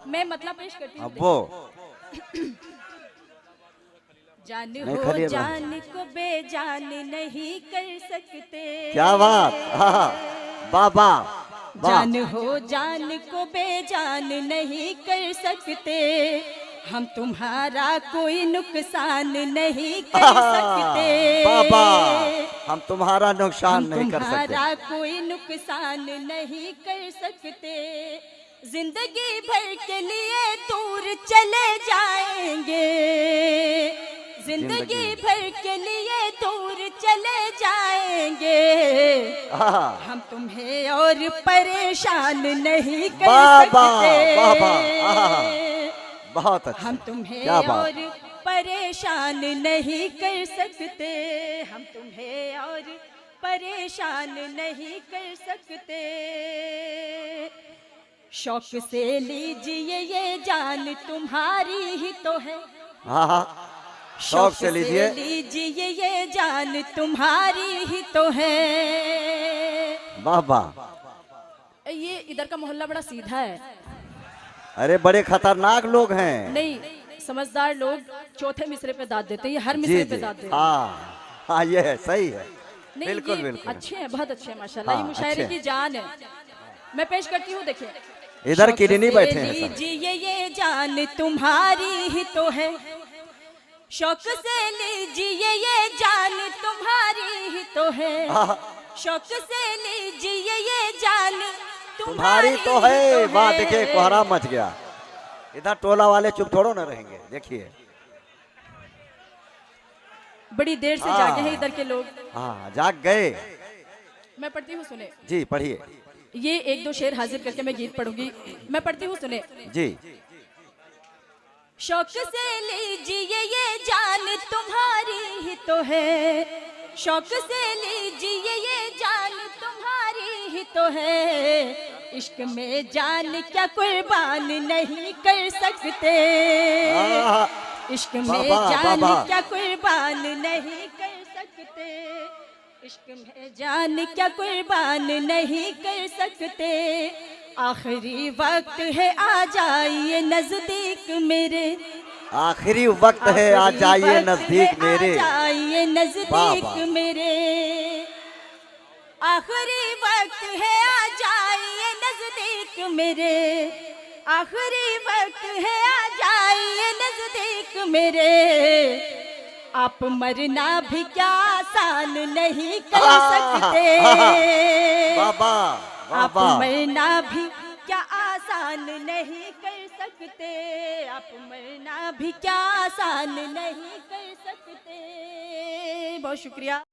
मैं मतलब पेश करती हूँ। अब्बो जान नहीं, हो खलिए जान को बेजान नहीं कर सकते। क्या बात, बाबा जान हो जान को बेजान नहीं कर सकते। हम तुम्हारा कोई नुकसान नहीं कर सकते। बाबा हम तुम्हारा नुकसान नहीं कर सकते। तुम्हारा कोई नुकसान नहीं कर सकते। जिंदगी भर के लिए दूर चले जाएंगे। जिंदगी भर के लिए दूर चले जाएंगे। हम तुम्हें और परेशान नहीं कर सकते। बहुत अच्छा। हम तुम्हें क्या बात। और परेशान नहीं कर सकते। हम तुम्हें और परेशान नहीं कर सकते। शौक से लीजिए ये जान तुम्हारी ही तो है। शौक से लीजिए ये जान तुम्हारी ही तो है। बाबा ये इधर का मोहल्ला बड़ा सीधा है। अरे बड़े खतरनाक लोग हैं। नहीं, समझदार लोग चौथे मिसरे पे दाद देते हैं। ये हर जी मिसरे पे जी दाद देते हैं। हाँ ये है, सही है। नहीं, बिल्कुल ये बिल्कुल अच्छे हैं, बहुत अच्छे हैं माशाल्लाह। हाँ, ये मुशायरे अच्छे की जान है। मैं पेश करती हूँ, देखिए। इधर किडनी बैठे हैं सब। लीजिए ये जान तुम्हारी ही तो है। शौक से लीजिए ये जान तुम्हारी ही तो है। शौक से लीजिए ये जान तुम्हारी तो है। वाह देखिए कोहराम मच गया। इधर टोला वाले चुप थोड़ो न रहेंगे। देखिए बड़ी देर से जागे हैं इधर के लोग। हाँ जाग गए। मैं पढ़ती हूँ, सुने। जी पढ़िए। ये एक दो शेर हाजिर करके मैं गीत पढ़ूंगी। मैं पढ़ती हूँ, सुने। जी शौक से लीजिए ये जान तुम्हारी ही तो है। शौक से लीजिए ये जान तुम्हारी ही तो है। इश्क में जान क्या कुर्बान नहीं कर सकते। इश्क में जान क्या कुर्बान नहीं कर सकते। इश्क में जान क्या कुर्बान नहीं कर सकते। आखिरी वक्त है आ जाइए नजदीक मेरे। आखिरी वक्त है आ जाइए नजदीक मेरे। आ जाइए नजदीक मेरे। आखिरी वक्त है आ जाइए नजदीक मेरे। आखिरी वक्त है आ जाइए नजदीक मेरे। आप मरना भी क्या आसान नहीं कर सकते। बाबा आप मरना भी क्या आसान नहीं कर सकते। आप मरना भी क्या आसान नहीं कर सकते। बहुत शुक्रिया।